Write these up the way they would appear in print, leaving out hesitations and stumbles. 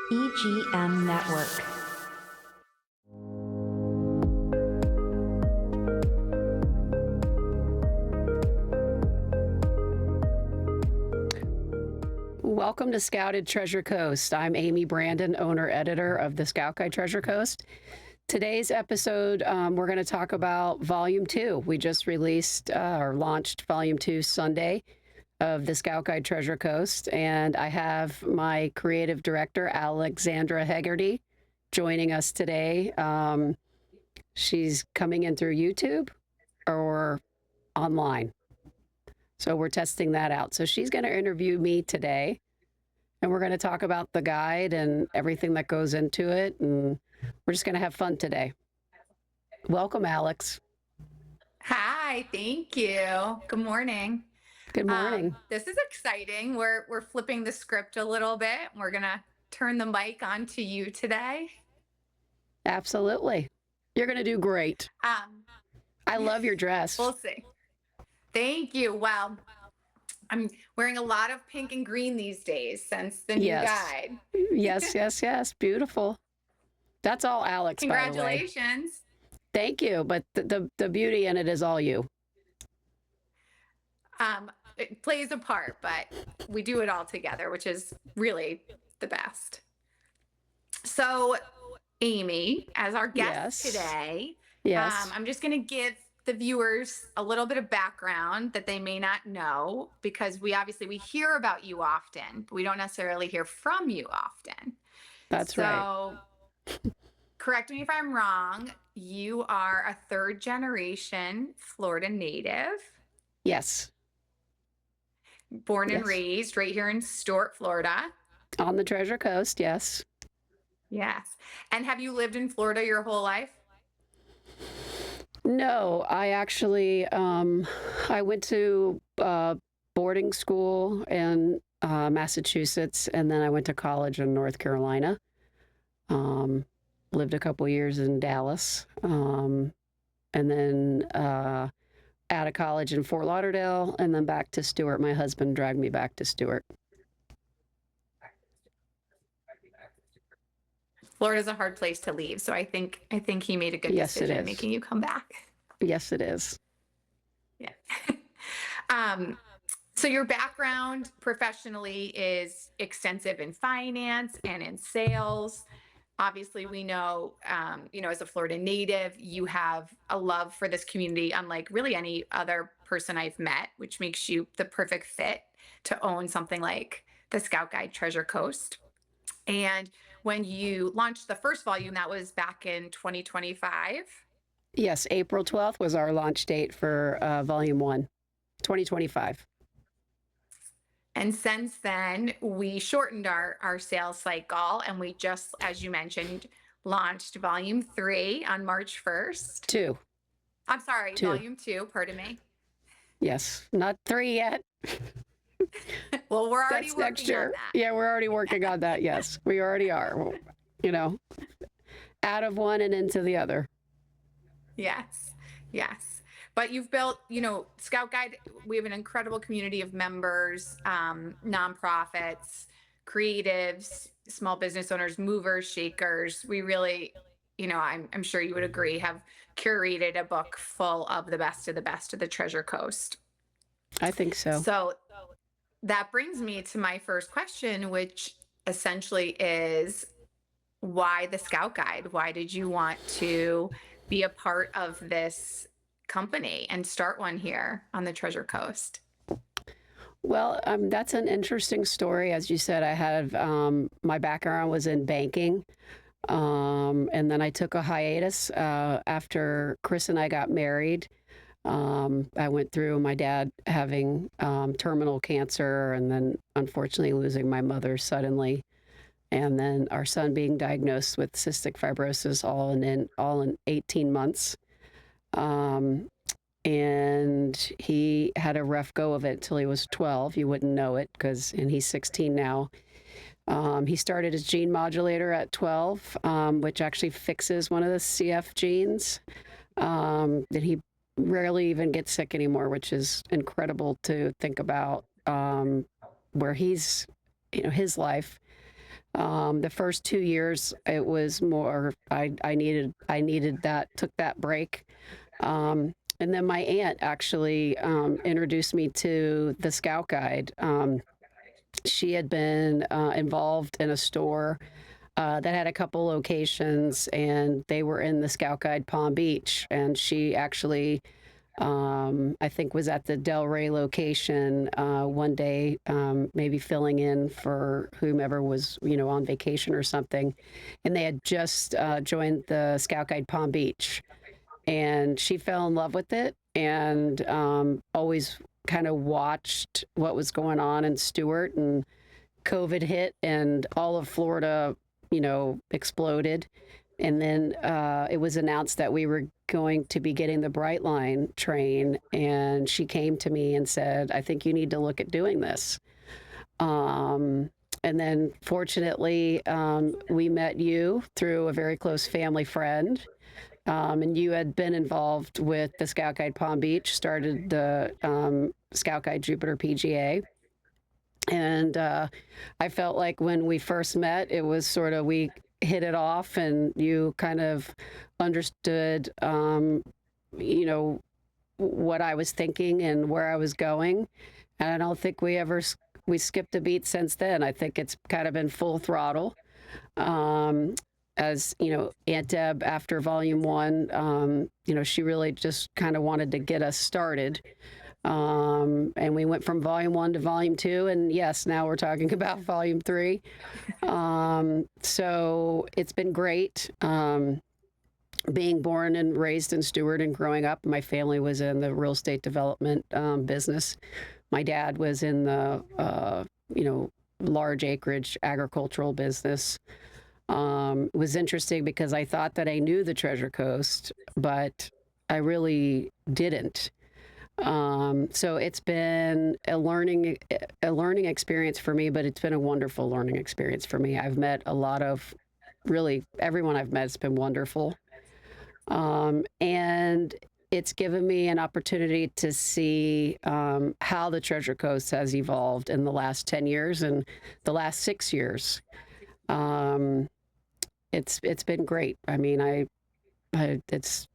EGM Network. Welcome to Scouted Treasure Coast. I'm Amy Branden, owner-editor of the Scout Guide Treasure Coast. Today's episode, we're going to talk about Volume 2. We just released or launched Volume 2 Sunday of the Scout Guide Treasure Coast, and I have my creative director, Alexandra Hegarty, joining us today. She's coming in through YouTube or online. So we're testing that out. So she's going to interview me today, and we're going to talk about the guide and everything that goes into it, and we're just going to have fun today. Welcome, Alex. Hi, thank you. Good morning. Good morning. This is exciting. We're flipping the script a little bit. We're gonna turn the mic on to you today. Absolutely. You're going to do great. I love your dress. We'll see. Thank you. Well, I'm wearing a lot of pink and green these days since the new guide. Yes. Beautiful. That's all Alex, by the way. Congratulations. Thank you. But the beauty in it is all you. It plays a part, but we do it all together, which is really the best. So, Amy, as our guest today, I'm just going to give the viewers a little bit of background that they may not know, because we hear about you often, but we don't necessarily hear from you often. That's right. So, correct me if I'm wrong, you are a third generation Florida native. Yes. Born and raised right here in Stuart, Florida. On the Treasure Coast, yes. Yes. And have you lived in Florida your whole life? No, I actually, I went to boarding school in Massachusetts, and then I went to college in North Carolina. Lived a couple years in Dallas, and then out of college in Fort Lauderdale, and then back to Stuart. My husband dragged me back to Stuart. Florida's a hard place to leave, so I think he made a good decision making you come back. Yes, it is. Yeah. So your background professionally is extensive in finance and in sales. Obviously, we know, as a Florida native, you have a love for this community, unlike really any other person I've met, which makes you the perfect fit to own something like the Scout Guide Treasure Coast. And when you launched the first volume, that was back in 2025. Yes, April 12th was our launch date for Volume 1, 2025. And since then, we shortened our sales cycle, and we just, as you mentioned, launched Volume 3 on March 1st. 2. I'm sorry, 2. Volume 2, pardon me. Yes, not 3 yet. Well, we're already working next year. on that. Yeah, we're already working on that. Yes, we already are. Out of one and into the other. Yes. But you've built, Scout Guide, we have an incredible community of members, nonprofits, creatives, small business owners, movers, shakers. We really, I'm sure you would agree, have curated a book full of the best of the Treasure Coast. I think so. So that brings me to my first question, which essentially is, why the Scout Guide? Why did you want to be a part of this company and start one here on the Treasure Coast? Well, that's an interesting story. As you said, I had my background was in banking, and then I took a hiatus after Chris and I got married. I went through my dad having terminal cancer, and then unfortunately losing my mother suddenly, and then our son being diagnosed with cystic fibrosis all in 18 months. And he had a rough go of it till he was 12. You wouldn't know it and he's 16 now. He started his gene modulator at 12, which actually fixes one of the CF genes. That he rarely even gets sick anymore, which is incredible to think about, where he's, his life. The first 2 years, it was more, I needed that, took that break. And then my aunt actually introduced me to the Scout Guide. She had been involved in a store that had a couple locations, and they were in the Scout Guide Palm Beach. And she actually, I think, was at the Delray location one day, maybe filling in for whomever was, on vacation or something. And they had just joined the Scout Guide Palm Beach. And she fell in love with it, and always kind of watched what was going on in Stewart, and COVID hit and all of Florida, exploded. And then it was announced that we were going to be getting the Brightline train. And she came to me and said, I think you need to look at doing this. And then fortunately, we met you through a very close family friend. And you had been involved with the Scout Guide Palm Beach, started the Scout Guide Jupiter PGA. And I felt like when we first met, it was sort of, we hit it off, and you kind of understood, what I was thinking and where I was going. And I don't think we skipped a beat since then. I think it's kind of been full throttle. As Aunt Deb, after volume 1, she really just kind of wanted to get us started. And we went from volume 1 to volume 2. And yes, now we're talking about volume 3. So it's been great. Being born and raised in Stewart and growing up, my family was in the real estate development business. My dad was in the, large acreage agricultural business. It was interesting because I thought that I knew the Treasure Coast, but I really didn't. So it's been a learning experience for me, but it's been a wonderful learning experience for me. I've met really everyone I've met has been wonderful. And it's given me an opportunity to see how the Treasure Coast has evolved in the last 10 years and the last 6 years. It's been great. I mean, it's,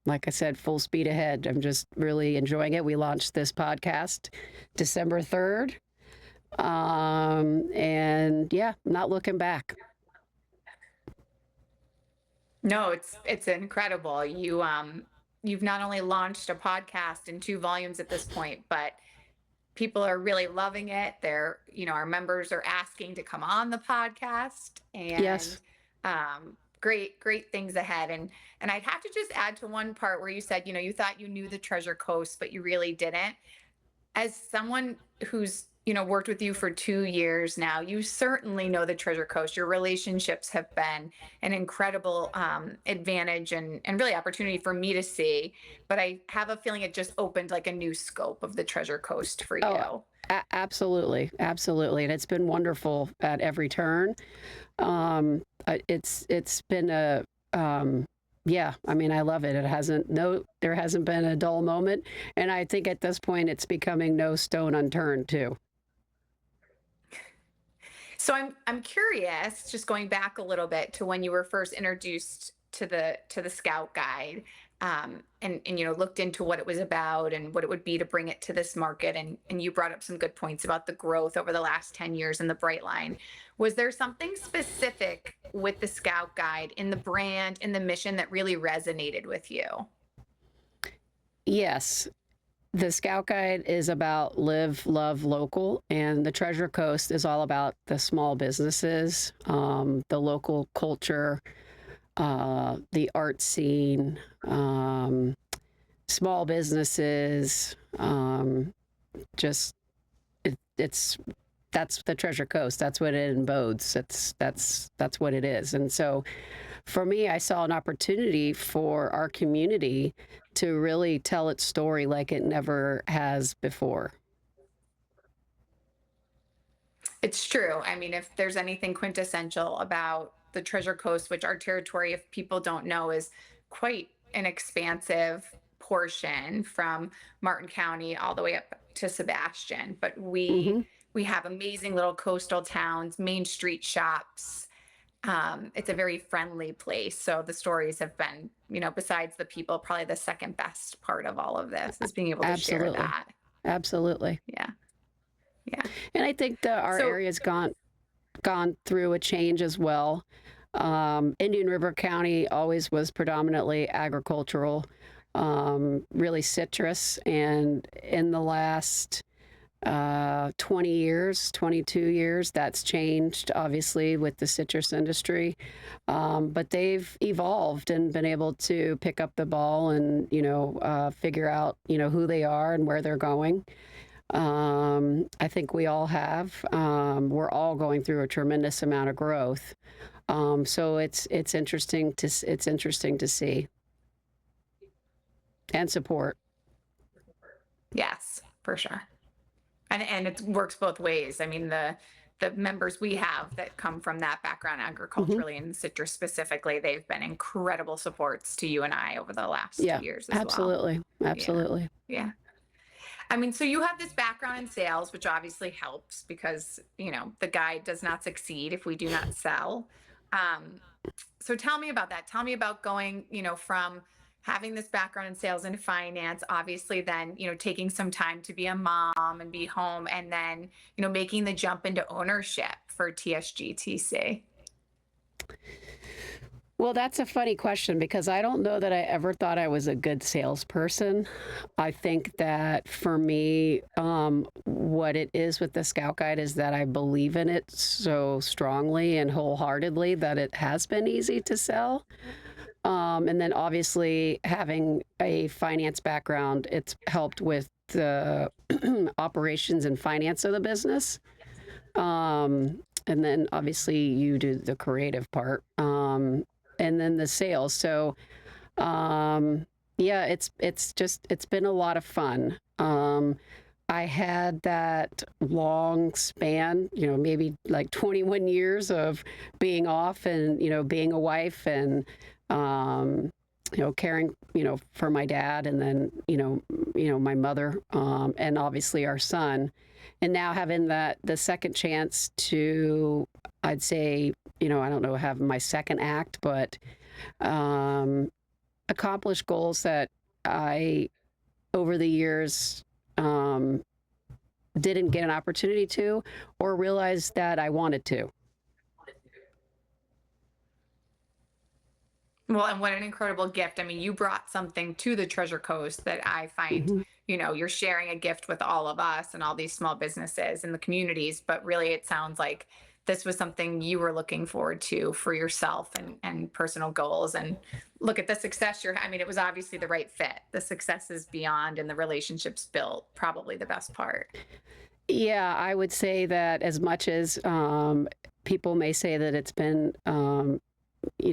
like I said, full speed ahead. I'm just really enjoying it. We launched this podcast December 3rd. And yeah, not looking back. No, it's incredible. You've not only launched a podcast in 2 volumes at this point, but people are really loving it. Our members are asking to come on the podcast, and Yes. great things ahead. And I'd have to just add to one part where you said, you thought you knew the Treasure Coast, but you really didn't. As someone who's, worked with you for 2 years now, you certainly know the Treasure Coast. Your relationships have been an incredible advantage and really opportunity for me to see. But I have a feeling it just opened like a new scope of the Treasure Coast for you. Oh, absolutely. Absolutely. And it's been wonderful at every turn. It's been yeah, I mean, I love it. There hasn't been a dull moment. And I think at this point it's becoming no stone unturned too. So I'm curious, just going back a little bit to when you were first introduced to the Scout Guide, and looked into what it was about and what it would be to bring it to this market, and you brought up some good points about the growth over the last 10 years in the Brightline. Was there something specific with the Scout Guide, in the brand, in the mission, that really resonated with you? Yes. The Scout Guide is about live, love, local, and the Treasure Coast is all about the small businesses, the local culture, the art scene, small businesses. That's the Treasure Coast. That's what it embodes. That's what it is. And so, for me, I saw an opportunity for our community to really tell its story like it never has before. It's true. I mean, if there's anything quintessential about the Treasure Coast, which our territory, if people don't know, is quite an expansive portion from Martin County all the way up to Sebastian. But we We have amazing little coastal towns, main street shops. It's a very friendly place. So the stories have been, besides the people, probably the second best part of all of this is being able to share Absolutely. that. Absolutely. Yeah. Yeah. And I think that our So, area's gone through a change as well. Indian River County always was predominantly agricultural, really citrus, and in the last 20 years, 22 years, that's changed obviously with the citrus industry. But they've evolved and been able to pick up the ball and, figure out, who they are and where they're going. I think we all have. We're all going through a tremendous amount of growth. So it's interesting to see and support. yes, for sure. And it works both ways. I mean, the members we have that come from that background agriculturally and citrus specifically, they've been incredible supports to you and I over the last Yeah, 2 years as well. absolutely. Yeah. I mean, so you have this background in sales, which obviously helps because, the guide does not succeed if we do not sell. So tell me about that. Tell me about going, from having this background in sales and finance, obviously then, taking some time to be a mom and be home and then, making the jump into ownership for TSGTC. Well, that's a funny question because I don't know that I ever thought I was a good salesperson. I think that for me, what it is with the Scout Guide is that I believe in it so strongly and wholeheartedly that it has been easy to sell. And then obviously having a finance background, it's helped with the operations and finance of the business. And then obviously you do the creative part. And then the sales. So, yeah, it's been a lot of fun. I had that long span, maybe like 21 years of being off and, being a wife and, caring, for my dad and then, my mother, and obviously our son. And now having the second chance to, I'd say, I don't know, have my second act, but accomplish goals that I, over the years, didn't get an opportunity to or realized that I wanted to. Well, and what an incredible gift. I mean, you brought something to the Treasure Coast that I find, you're sharing a gift with all of us and all these small businesses and the communities, but really it sounds like this was something you were looking forward to for yourself and personal goals. And look at the success it was obviously the right fit. The success is beyond and the relationships built, probably the best part. Yeah, I would say that as much as people may say that it's been,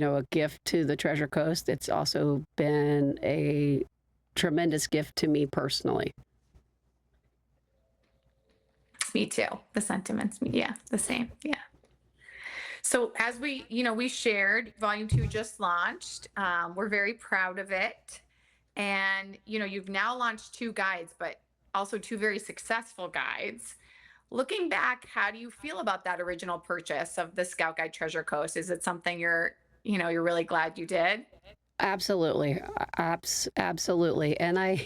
a gift to the Treasure Coast, it's also been a tremendous gift to me personally. Me too. The sentiments, yeah, the same. Yeah. So as we shared, Volume 2 just launched. We're very proud of it. And, you've now launched 2 guides, but also 2 very successful guides. Looking back, how do you feel about that original purchase of the Scout Guide Treasure Coast? Is it something you're really glad you did? Absolutely. Absolutely. And I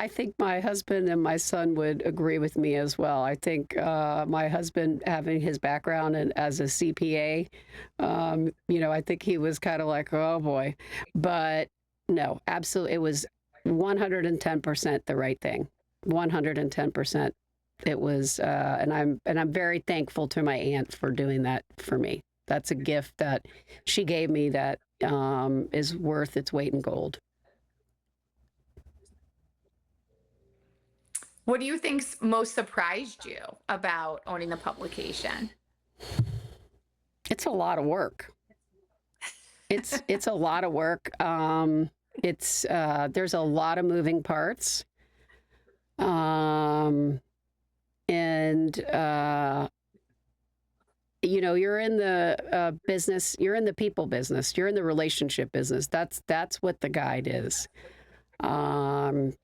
think my husband and my son would agree with me as well. I think my husband, having his background as a CPA, I think he was kind of like, oh boy. But no, absolutely. It was 110% the right thing. 110%. It was, and I'm very thankful to my aunt for doing that for me. That's a gift that she gave me that is worth its weight in gold. What do you think's most surprised you about owning the publication? It's a lot of work. It's a lot of work. There's a lot of moving parts. You're in the business, you're in the people business, you're in the relationship business. That's what the guide is. And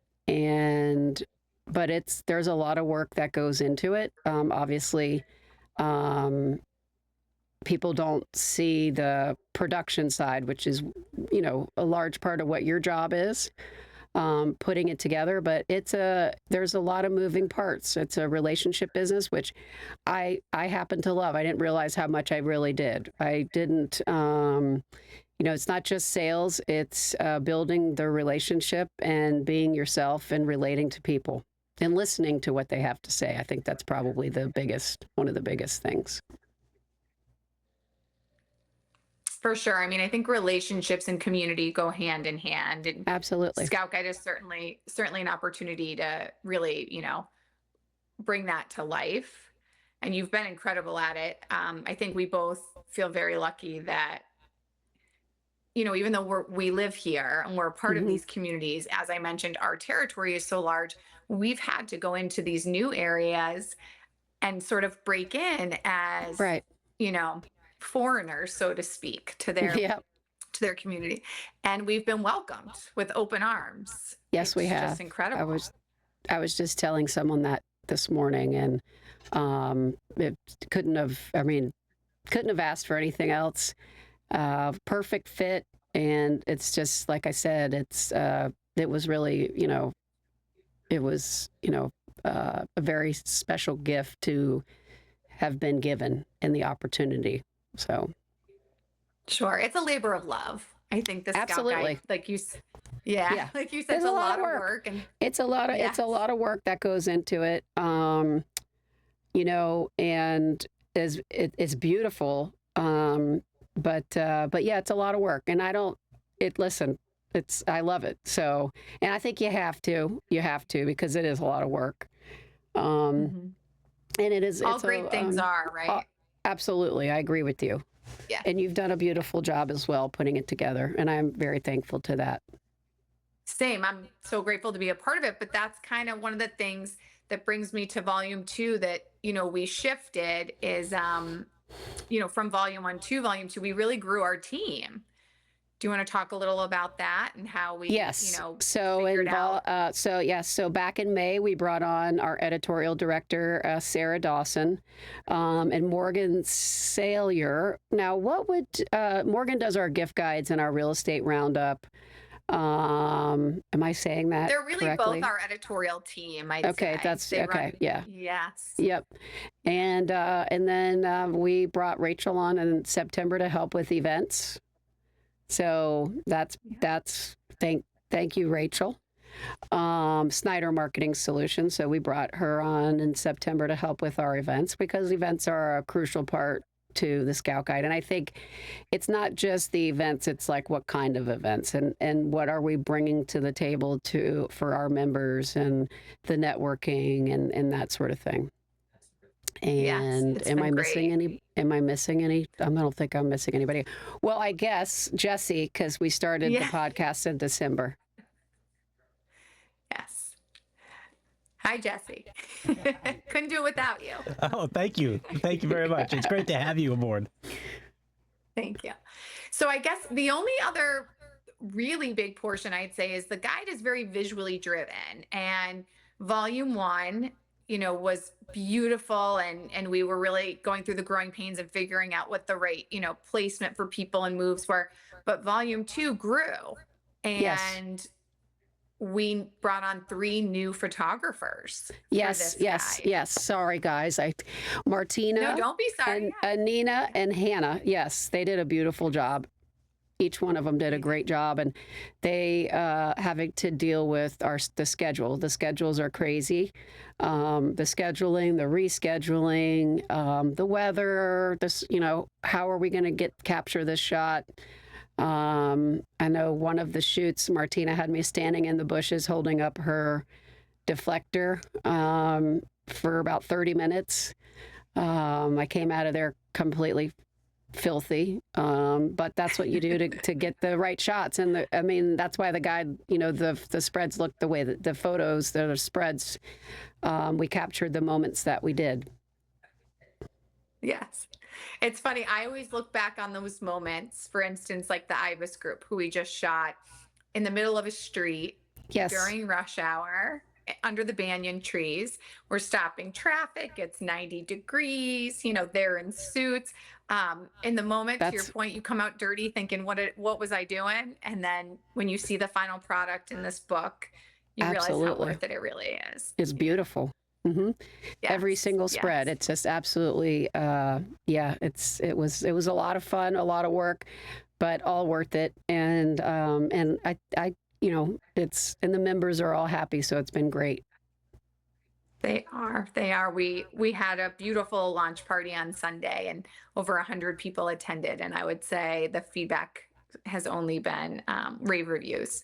but there's a lot of work that goes into it. Obviously, um, people don't see the production side, which is, a large part of what your job is, putting it together. But there's a lot of moving parts. It's a relationship business, which I happen to love. I didn't realize how much I really did. I didn't. It's not just sales. It's building the relationship and being yourself and relating to people and listening to what they have to say. I think that's probably one of the biggest things. For sure. I mean, I think relationships and community go hand in hand, and Absolutely. Scout Guide is certainly an opportunity to really, bring that to life. And you've been incredible at it. I think we both feel very lucky that, even though we live here and we're a part of Mhm. these communities, as I mentioned, our territory is so large, we've had to go into these new areas and sort of break in as, Right. foreigners, so to speak, to their Yep. community, and we've been welcomed with open arms. Yes, we It's have. just incredible. I was just telling someone that this morning, and it couldn't have. I mean, couldn't have asked for anything else. Perfect fit, and it's just like I said. It was really, it was, a very special gift to have been given and the opportunity. So Sure, it's a labor of love. I think the Scout absolutely. Guide, yeah, Yeah. like you said, There's it's a a lot lot of of work. work, and It's a lot of work that goes into it. And it's beautiful. But yeah, it's a lot of work, and I love it. So, and I think you have to because it is a lot of work. Um, Mhm. and it's all great things are, right? Absolutely. I agree with you. Yeah. And you've done a beautiful job as well putting it together, and I'm very thankful to that. Same. I'm so grateful to be a part of it, but that's kind of one of the things that brings me to volume 2 that, we shifted is, from volume 1 to volume 2, we really grew our team. Do you want to talk a little about that and how we, Yes. So figured out? So back in May, we brought on our editorial director, Sarah Dawson, and Morgan Salier. Now, Morgan does our gift guides and our real estate roundup. Am I saying that They're really correctly? both our editorial team, I'd Okay, say. that's They okay. run, Yeah. yes. Yep. And then we brought Rachel on in September to help with events. So thank you, Rachel. Snyder Marketing Solutions. So we brought her on in September to help with our events because events are a crucial part to the Scout Guide. And I think it's not just the events, it's like what kind of events and what are we bringing to the table for our members and the networking and that sort of thing. Yes, And it's been great. am I missing any? I don't think I'm missing anybody. Well, I guess Jesse, because we started the Yeah. podcast in December. Yes. Hi, Jesse. Couldn't do it without you. Oh, thank you. Thank you very much. It's great to have you aboard. Thank you. So I guess the only other really big portion I'd say is the guide is very visually driven, and volume 1, was beautiful, and we were really going through the growing pains and figuring out what the right, placement for people and moves were. But volume 2 grew, Yes. and we brought on 3 new photographers for Yes, this yes, guide. yes. Sorry, guys. Martina No, don't be sorry. and Anina and Hannah. Yes, they did a beautiful job. Each one of them did a great job, and they having to deal with the schedule. The schedules are crazy. The scheduling, the rescheduling, the weather. How are we going to capture this shot? I know one of the shoots, Martina had me standing in the bushes holding up her deflector for about 30 minutes. I came out of there completely filthy, but that's what you do to get the right shots. And that's why the guide, the spreads look the way that the photos, the spreads, we captured the moments that we did. Yes. It's funny. I always look back on those moments, for instance, like the Ibis group, who we just shot in the middle of a street Yes. during rush hour. under the banyan trees. We're stopping traffic. It's 90 degrees. They're in suits. In the moment, to your That's point, you come out dirty thinking, what was I doing? And then when you see the final product in this book, you realize how absolutely. worth it really is. It's beautiful. hmm Every Yes, single spread. yes. It's just absolutely, it was a lot of fun, a lot of work, but all worth it. And I, and the members are all happy. So it's been great. They are. They are. We had a beautiful launch party on Sunday, and over 100 people attended. And I would say the feedback has only been rave reviews.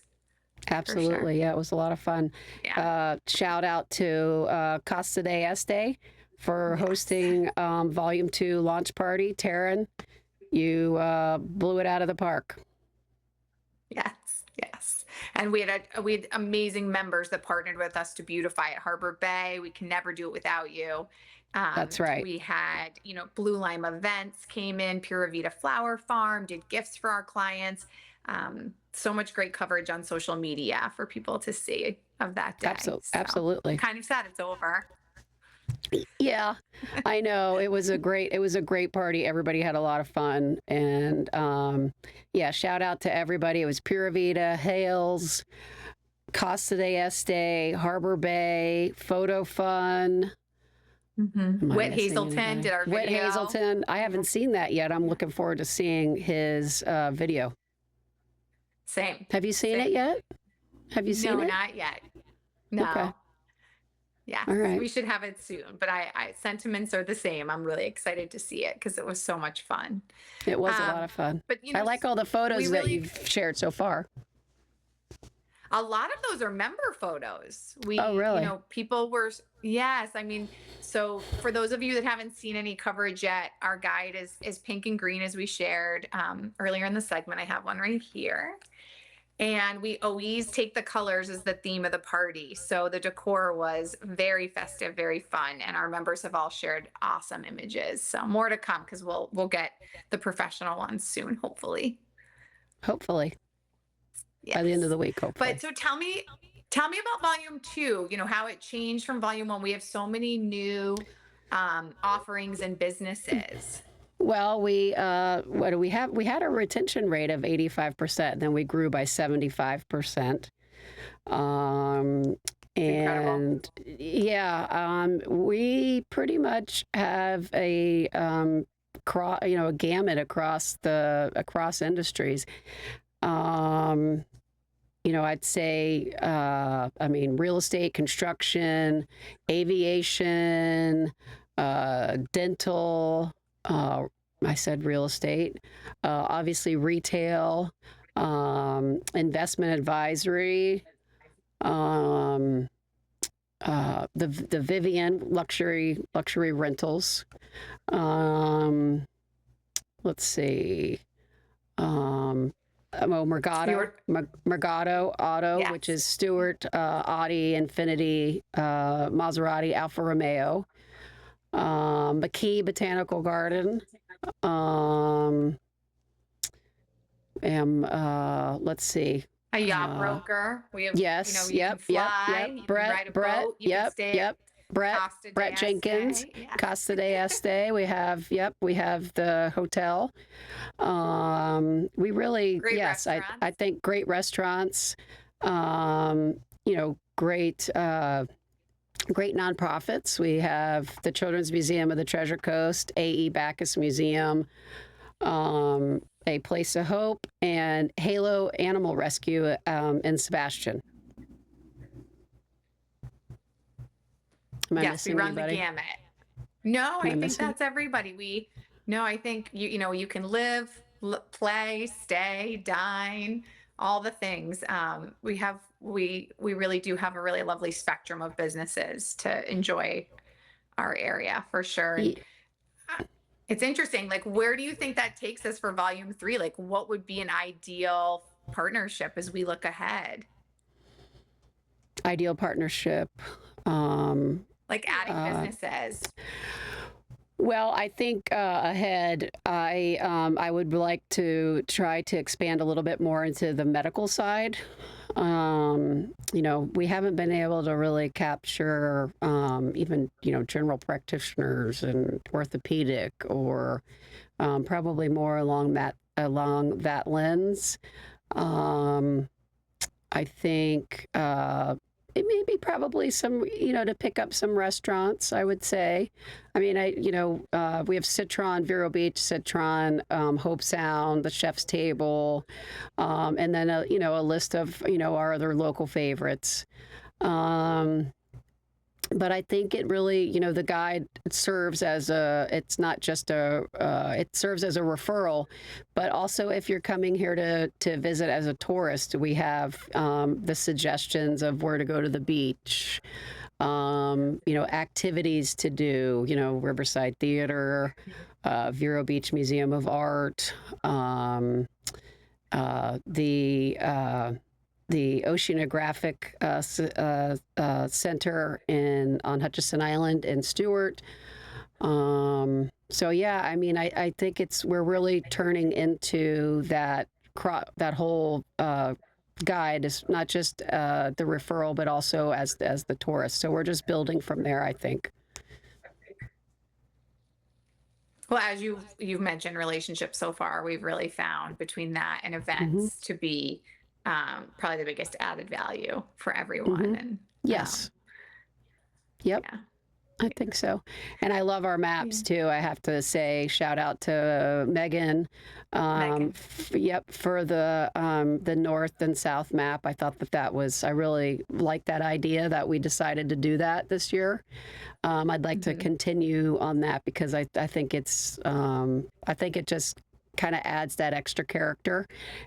Absolutely. Yeah, it was a lot of fun. Yeah. Shout out to Casa de Este for hosting Volume 2 launch party. Taryn, you blew it out of the park. Yes. Yes. And we had amazing members that partnered with us to beautify at Harbor Bay. We can never do it without you. That's right. We had, Blue Lime Events came in, Pura Vida Flower Farm, did gifts for our clients. So much great coverage on social media for people to see of that day. Absolutely. I'm kind of sad it's over. Yeah, I know. It was a great party. Everybody had a lot of fun. And shout out to everybody. It was Pura Vida, Hales, Casa de Este, Harbor Bay, Photo Fun. Mm-hmm. Whit Hazelton did our video. Whit Hazelton. I haven't seen that yet. I'm looking forward to seeing his video. Same. Have you seen it yet? Have you seen it? No, not yet. No. Okay. Yeah, all right. We should have it soon. But I sentiments are the same. I'm really excited to see it because it was so much fun. It was a lot of fun. But I like all the photos that you've shared so far. A lot of those are member photos. Oh, really? People were, yes. I mean, so for those of you that haven't seen any coverage yet, our guide is pink and green as we shared earlier in the segment. I have one right here. And we always take the colors as the theme of the party. So the decor was very festive, very fun. And our members have all shared awesome images. So more to come because we'll get the professional ones soon, hopefully. Hopefully. Yes. By the end of the week, hopefully. But so tell me about Volume 2, how it changed from Volume 1. We have so many new offerings and businesses. Well, what do we have? We had a retention rate of 85%. Then we grew by 75%. And we pretty much have a gamut across industries. I'd say, real estate, construction, aviation, dental. I said real estate, obviously retail, investment advisory, the Vivian luxury rentals. Let's see. Mergado Auto, yes. Which is Stewart, Audi, Infiniti, Maserati, Alfa Romeo. McKee Botanical Garden. Let's see. A yacht broker. We have, yes, you can fly, you can ride a boat, you can stay Brett Jenkins, yeah. Casa de Este. We have the hotel. We really, great yes, I think great restaurants, great nonprofits. We have the Children's Museum of the Treasure Coast, A.E. Backus Museum, A Place of Hope, and Halo Animal Rescue in Sebastian. Yes, we run the gamut. No, I think that's everybody. I think you can live, play, stay, dine, all the things. We really do have a really lovely spectrum of businesses to enjoy our area for sure. It's interesting. Like, where do you think that takes us for Volume 3? Like, what would be an ideal partnership as we look ahead? Ideal partnership. Like adding businesses. Well, I think ahead, I would like to try to expand a little bit more into the medical side. We haven't been able to really capture even, general practitioners and orthopedic or probably more along that lens. I think it may be probably some, to pick up some restaurants, I would say. I mean, we have Citron, Vero Beach, Citron, Hope Sound, the Chef's Table, and then, a list of, our other local favorites. But I think it really, the guide serves as it's not just it serves as a referral, but also if you're coming here to visit as a tourist, we have the suggestions of where to go to the beach, activities to do, Riverside Theater, Vero Beach Museum of Art, the Oceanographic Center on Hutchinson Island in Stewart. So yeah, I mean, I think we're really turning into that whole guide is not just the referral, but also as the tourist. So we're just building from there, I think. Well, as you've mentioned relationships so far, we've really found between that and events to be probably the biggest added value for everyone. And yes. Yep. Yeah. I think so. And I love our maps too. I have to say, shout out to Megan. For the north and south map. I thought I really liked that idea that we decided to do that this year. I'd like to continue on that because I think it just kind of adds that extra character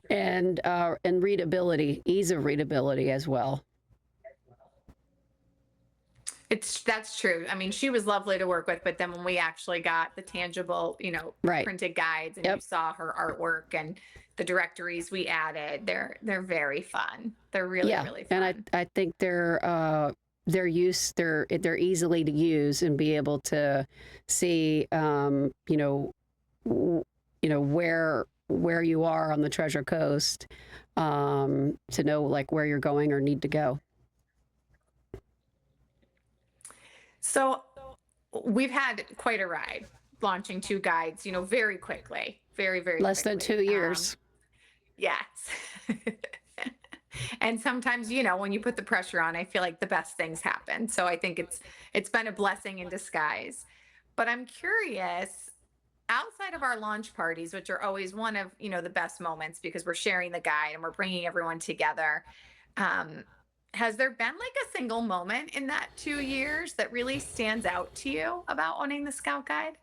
and readability, ease of readability as well. That's true. I mean, she was lovely to work with, but then when we actually got the tangible, printed guides and you saw her artwork and the directories we added, they're very fun. They're really fun. And I think they're easily to use and be able to see, where you are on the Treasure Coast, to know like where you're going or need to go. So we've had quite a ride launching 2 guides, very quickly, very, very less than 2 years. Yes. And sometimes, when you put the pressure on, I feel like the best things happen. So I think it's been a blessing in disguise. But I'm curious, outside of our launch parties, which are always one of, the best moments because we're sharing the guide and we're bringing everyone together, has there been like a single moment in that 2 years that really stands out to you about owning the Scout Guide?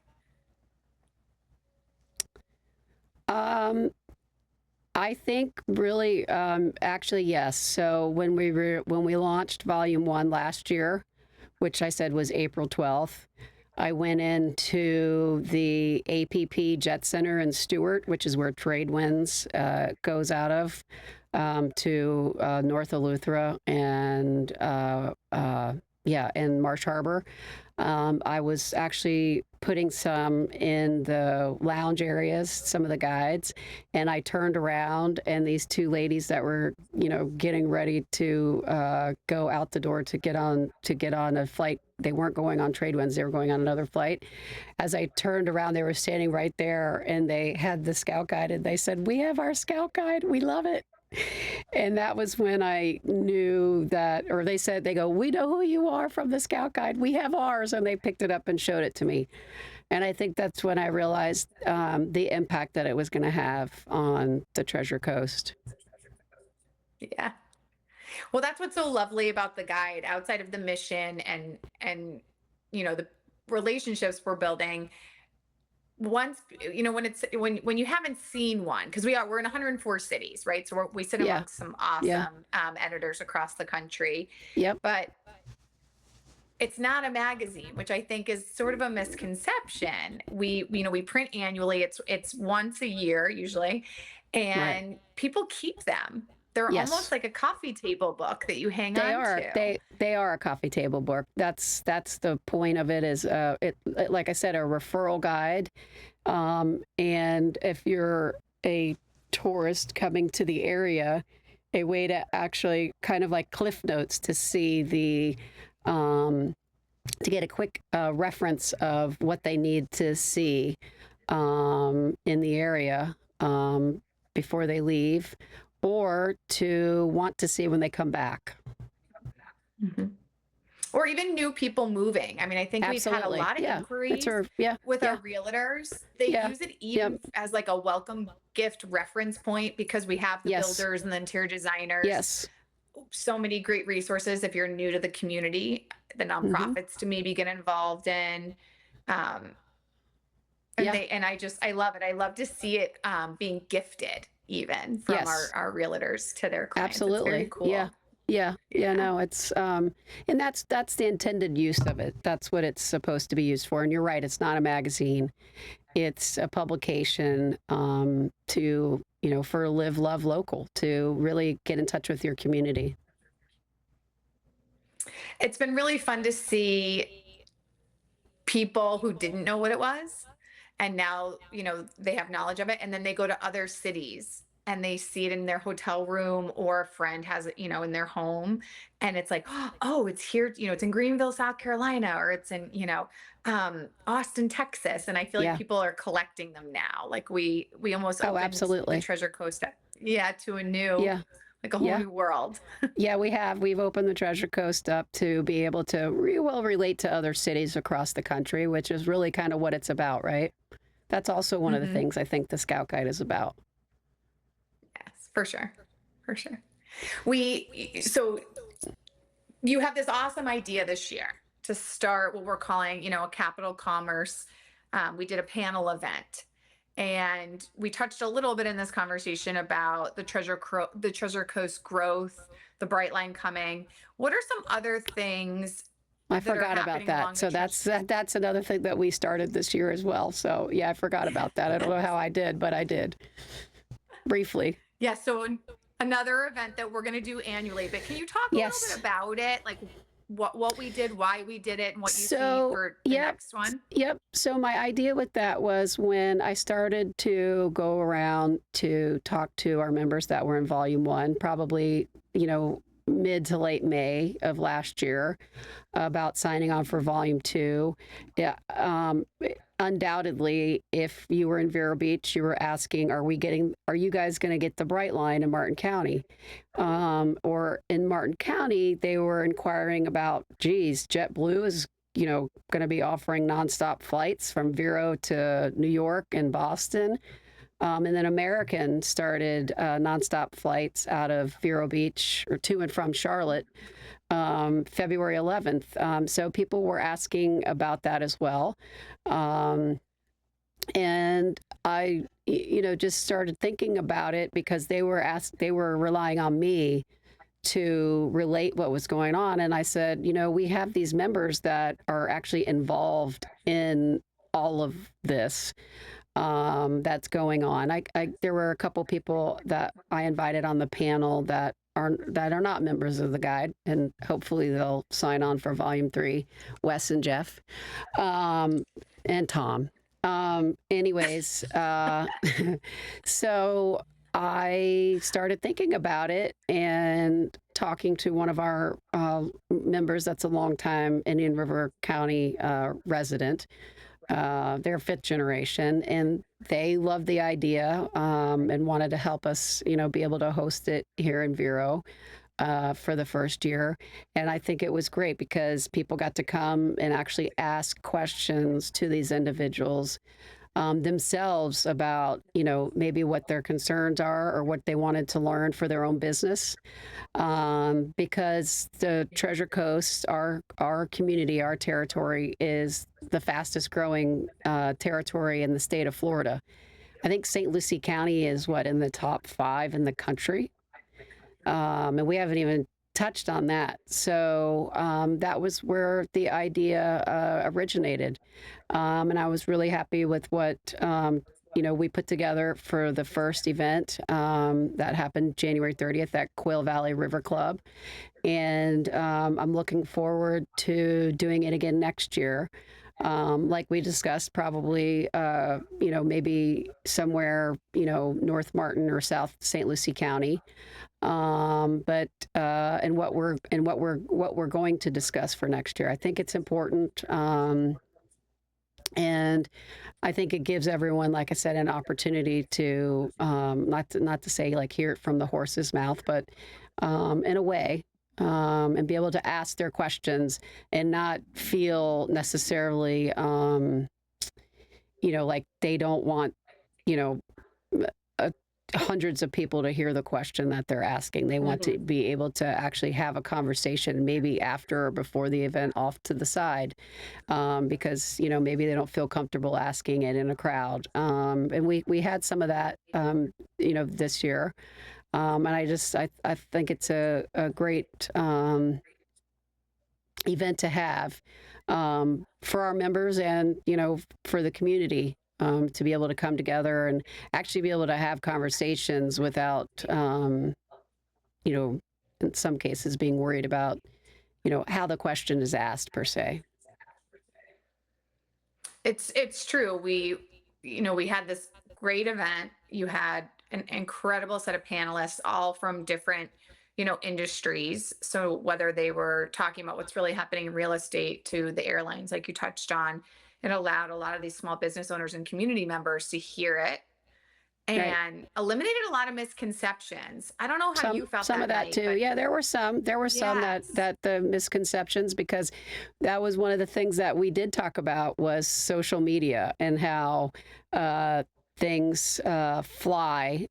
I think really, actually, yes. So when we launched Volume 1 last year, which I said was April 12th, I went into the APP Jet Center in Stewart, which is where Tradewinds goes out of, to north of Eleuthera and Marsh Harbor. I was actually putting some in the lounge areas, some of the guides, and I turned around and these 2 ladies that were, getting ready to go out the door to get on a flight. They weren't going on Tradewinds, they were going on another flight. As I turned around, they were standing right there and they had the Scout Guide and they said, "We have our Scout Guide, we love it." And that was when I knew that, or they go, "We know who you are from the Scout Guide. We have ours." And they picked it up and showed it to me. And I think that's when I realized the impact that it was going to have on the Treasure Coast. Yeah. Well, that's what's so lovely about the guide, outside of the mission and the relationships we're building. Once when you haven't seen one, because we're in 104 cities, right? So we sit amongst some awesome editors across the country. Yep. But it's not a magazine, which I think is sort of a misconception. We print annually. It's once a year usually, and people keep them. They're almost like a coffee table book that you hang on to. They are a coffee table book. That's the point of it. Is like I said, a referral guide. And if you're a tourist coming to the area, a way to actually kind of like Cliff Notes to see the to get a quick reference of what they need to see in the area before they leave, or to want to see when they come back. Mhm. Or even new people moving. I mean, I think we've had a Absolutely. lot of Yeah. inquiries Yeah. with Yeah. our realtors. They Yeah. use it even as like a welcome gift reference point because we have the Yes. builders and the interior designers. Yes. So many great resources if you're new to the community, the nonprofits to maybe get involved in. And Yeah. I love it. I love to see it being gifted even from Yes. our realtors to their clients. It's Absolutely. very cool. Yeah. No, it's and that's the intended use of it. That's what it's supposed to be used for. And you're right, it's not a magazine. It's a publication to, for Live, Love, Local, to really get in touch with your community. It's been really fun to see people who didn't know what it was, and now, they have knowledge of it, and then they go to other cities and they see it in their hotel room, or a friend has it, in their home, and it's like, oh, it's here, it's in Greenville, South Carolina, or it's in, Austin, Texas. And I feel like Yeah. people are collecting them now. Like we almost opened absolutely. the Treasure Coast up, to a new, Yeah. like a whole new world. Yeah, we've opened the Treasure Coast up to be able to relate to other cities across the country, which is really kind of what it's about, right? That's also one of the things I think the Scout Guide is about. Yes, for sure. For sure. So you have this awesome idea this year to start what we're calling, a capital commerce. We did a panel event, and we touched a little bit in this conversation about the Treasure Coast growth, the Bright Line coming. What are some other things? I forgot about that. So that's another thing that we started this year as well. So yeah, I forgot about that. I don't know how I did, but I did briefly. Yeah. So another event that we're going to do annually, but can you talk a little bit about it? Like what we did, why we did it, and what you see for the next one? Yep. So my idea with that was when I started to go around to talk to our members that were in Volume 1, probably, mid to late May of last year, about signing on for Volume 2. Yeah, undoubtedly, if you were in Vero Beach, you were asking, are you guys going to get the Bright Line in Martin County? Or in Martin County, they were inquiring about, geez, JetBlue is, going to be offering nonstop flights from Vero to New York and Boston. And then American started nonstop flights out of Vero Beach or to and from Charlotte February 11th. So people were asking about that as well. And I, just started thinking about it because they were relying on me to relate what was going on. And I said, we have these members that are actually involved in all of this. That's going on. There were a couple people that I invited on the panel that are not members of the guide, and hopefully they'll sign on for Volume 3. Wes and Jeff, and Tom. Anyways, so I started thinking about it and talking to one of our members that's a longtime Indian River County resident. They're 5th generation, and they loved the idea and wanted to help us, be able to host it here in Vero for the first year. And I think it was great because people got to come and actually ask questions to these individuals themselves about, maybe what their concerns are or what they wanted to learn for their own business. Because the Treasure Coast, our community, our territory is the fastest growing territory in the state of Florida. I think St. Lucie County is in the top 5 in the country. And we haven't even touched on that. So that was where the idea originated. And I was really happy with what, we put together for the first event that happened January 30th at Quail Valley River Club. And I'm looking forward to doing it again next year. Like we discussed, probably, maybe somewhere, North Martin or South St. Lucie County. But and what we're going to discuss for next year, I think it's important. And I think it gives everyone, like I said, an opportunity to not to say like hear it from the horse's mouth, but in a way, and be able to ask their questions and not feel necessarily, like they don't want, hundreds of people to hear the question that they're asking. They want to be able to actually have a conversation, maybe after or before the event, off to the side, because maybe they don't feel comfortable asking it in a crowd. And we had some of that, this year, and I think it's a great event to have for our members and for the community. To be able to come together and actually be able to have conversations without, in some cases being worried about, how the question is asked per se. It's true. We had this great event. You had an incredible set of panelists, all from different, industries. So whether they were talking about what's really happening in real estate to the airlines, like you touched on, it allowed a lot of these small business owners and community members to hear it and Right. eliminated a lot of misconceptions. I don't know how you felt Some that of that night, too. but Yeah, there were some yes, that the misconceptions, because that was one of the things that we did talk about was social media and how things fly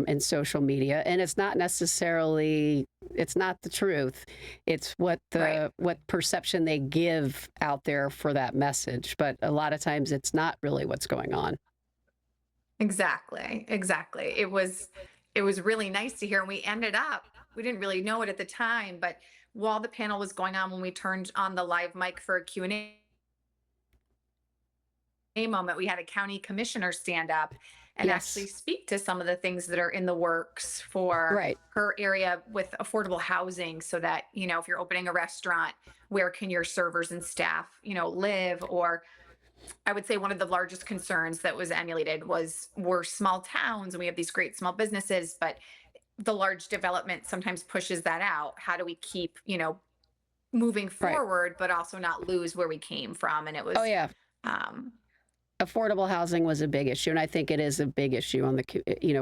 in social media, and it's not necessarily, it's not the truth. It's what right. what perception they give out there for that message, but a lot of times it's not really what's going on. Exactly. Exactly. It was really nice to hear. And we didn't really know it at the time, but while the panel was going on, when we turned on the live mic for a Q&A moment, we had a county commissioner stand up and actually Yes, speak to some of the things that are in the works for right, her area with affordable housing, so that, if you're opening a restaurant, where can your servers and staff, live? Or I would say one of the largest concerns that was emulated was we're small towns and we have these great small businesses, but the large development sometimes pushes that out. How do we keep, moving right. forward, but also not lose where we came from? And it Oh was, yeah, um, affordable housing was a big issue, and I think it is a big issue on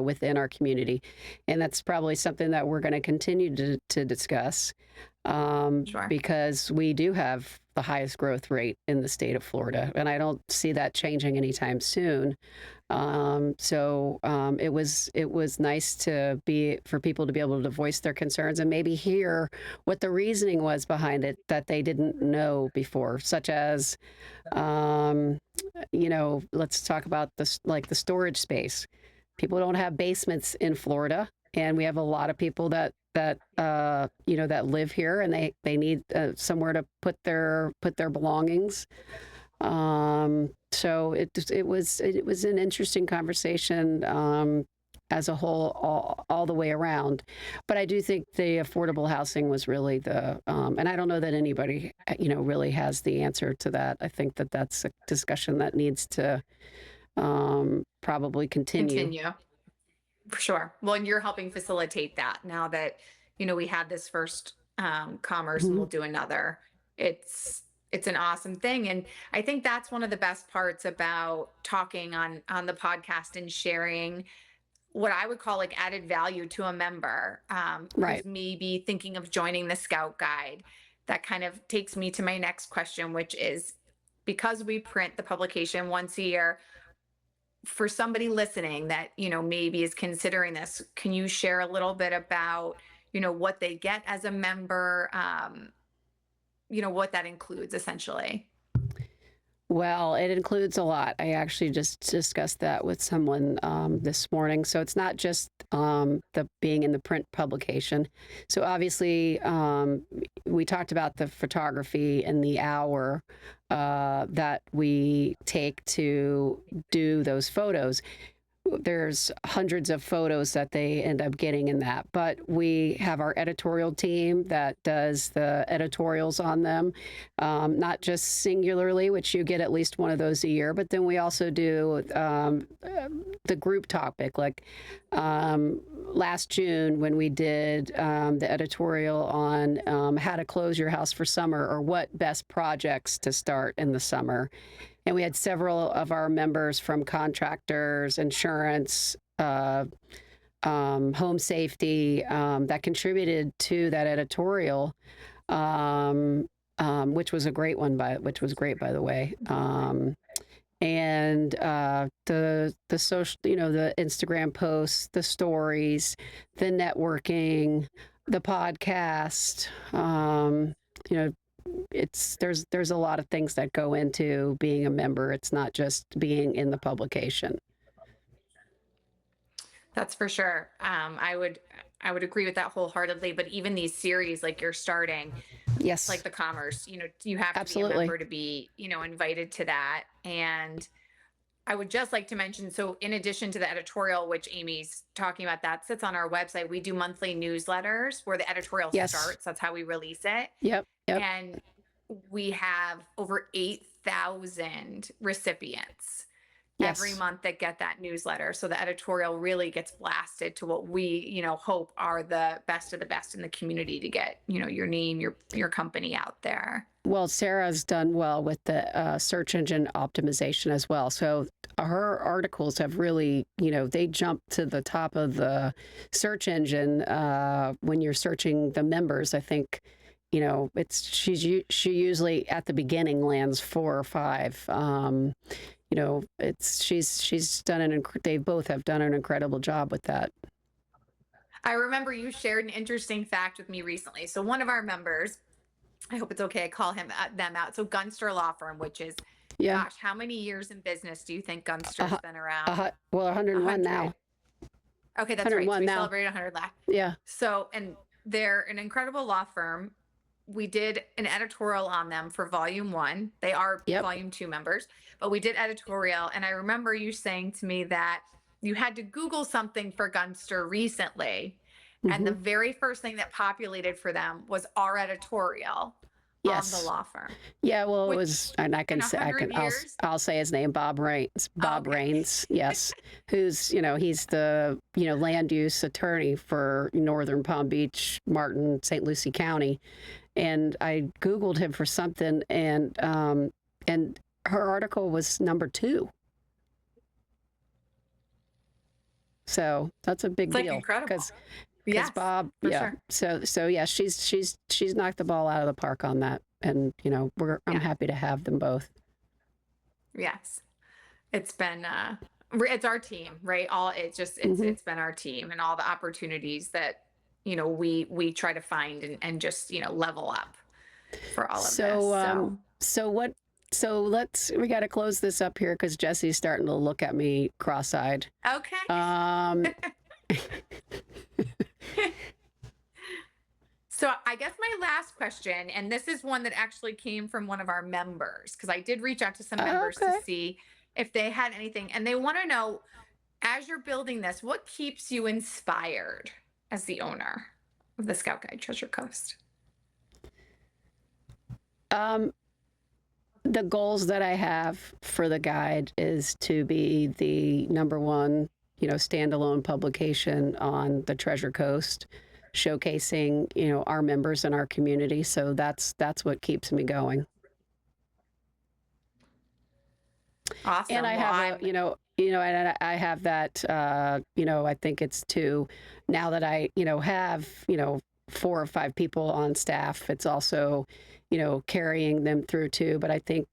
within our community, and that's probably something that we're going to continue to discuss, sure. because we do have the highest growth rate in the state of Florida, and I don't see that changing anytime soon. It was nice for people to be able to voice their concerns and maybe hear what the reasoning was behind it that they didn't know before, such as, let's talk about this, like the storage space. People don't have basements in Florida, and we have a lot of people that live here, and they need somewhere to put their belongings. So it was an interesting conversation, as a whole, all the way around. But I do think the affordable housing was really and I don't know that anybody, really has the answer to that. I think that that's a discussion that needs to probably continue. Continue. For sure. Well, and you're helping facilitate that now that, we had this first commerce and Mhm. we'll do another. It's an awesome thing. And I think that's one of the best parts about talking on the podcast and sharing what I would call like added value to a member, who's Right. maybe thinking of joining the Scout Guide. That kind of takes me to my next question, which is, because we print the publication once a year, for somebody listening that, maybe is considering this, can you share a little bit about, what they get as a member, what that includes essentially? Well, it includes a lot. I actually just discussed that with someone this morning. So it's not just the being in the print publication. So obviously, we talked about the photography and the hour that we take to do those photos. there's hundreds of photos that they end up getting in that. But we have our editorial team that does the editorials on them, not just singularly, which you get at least one of those a year, but then we also do the group topic. Like last June when we did the editorial on how to close your house for summer, or what best projects to start in the summer. And we had several of our members from contractors, insurance, home safety that contributed to that editorial, which was a great one, which was great, by the way. And the social, the Instagram posts, the stories, the networking, the podcast, there's a lot of things that go into being a member. It's not just being in the publication. That's for sure. I would agree with that wholeheartedly. But even these series, like you're starting, Yes, like the commerce, you have to absolutely be a member to be, invited to that. And I would just like to mention, so in addition to the editorial, which Amy's talking about, that sits on our website, we do monthly newsletters where the editorial Yes. starts. That's how we release it. Yep. And we have over 8,000 recipients Yes. every month that get that newsletter. So the editorial really gets blasted to what we, hope are the best of the best in the community to get, your name, your company out there. Well, Sarah's done well with the search engine optimization as well. So her articles have really, they jump to the top of the search engine when you're searching the members. I think, she usually at the beginning lands 4 or 5. She's done they both have done an incredible job with that. I remember you shared an interesting fact with me recently. So one of our members, I hope it's okay I call them out. So Gunster Law Firm, which is, gosh, how many years in business do you think Gunster's been around? Well, 101 100. now. Okay, that's right. So we now. celebrated 100 last. Yeah. So, and they're an incredible law firm. We did an editorial on them for volume 1. They are volume 2 members, but we did editorial. And I remember you saying to me that you had to Google something for Gunster recently. Mm-hmm. And the very first thing that populated for them was our editorial on the law firm. Yeah, well, it was, and I'll say his name, Bob Rains. Bob Rains, yes, who's, he's the, land use attorney for Northern Palm Beach, Martin, St. Lucie County. And I Googled him for something, and her article was number 2. So that's a big deal. Incredible. Because Bob, sure. So yeah, she's knocked the ball out of the park on that, and I'm happy to have them both. Yes, it's been it's our team, right? It's been our team, and all the opportunities that we try to find and just level up for all of this. So we got to close this up here because Jesse's starting to look at me cross-eyed. Okay. So I guess my last question, and this is one that actually came from one of our members, because I did reach out to some members to see if they had anything, and they want to know, as you're building this, what keeps you inspired as the owner of the Scout Guide Treasure Coast? The goals that I have for the guide is to be the #1, standalone publication on the Treasure Coast, showcasing, our members in our community. So that's what keeps me going. Awesome. And I have and I have that, I think it's now that I, have, 4 or 5 people on staff, it's also, carrying them through too. But I think,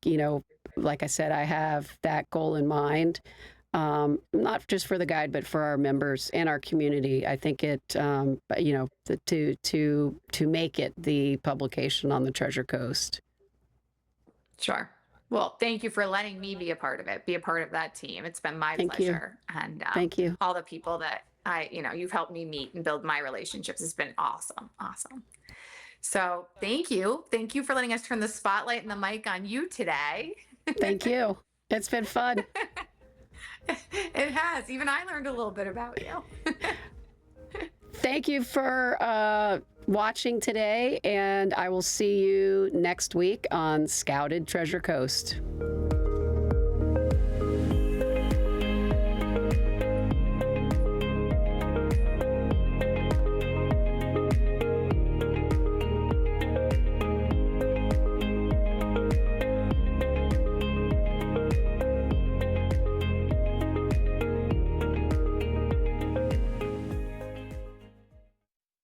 like I said, I have that goal in mind, not just for the guide, but for our members and our community. I think it, to make it the publication on the Treasure Coast. Sure. Well, thank you for letting me be a part of it, be a part of that team. It's been my pleasure. And thank you. All the people that you've helped me meet and build my relationships. It's been awesome. Awesome. So thank you. Thank you for letting us turn the spotlight and the mic on you today. Thank you. It's been fun. It It has. Even I learned a little bit about you. Thank you for watching today, and I will see you next week on Scouted Treasure Coast.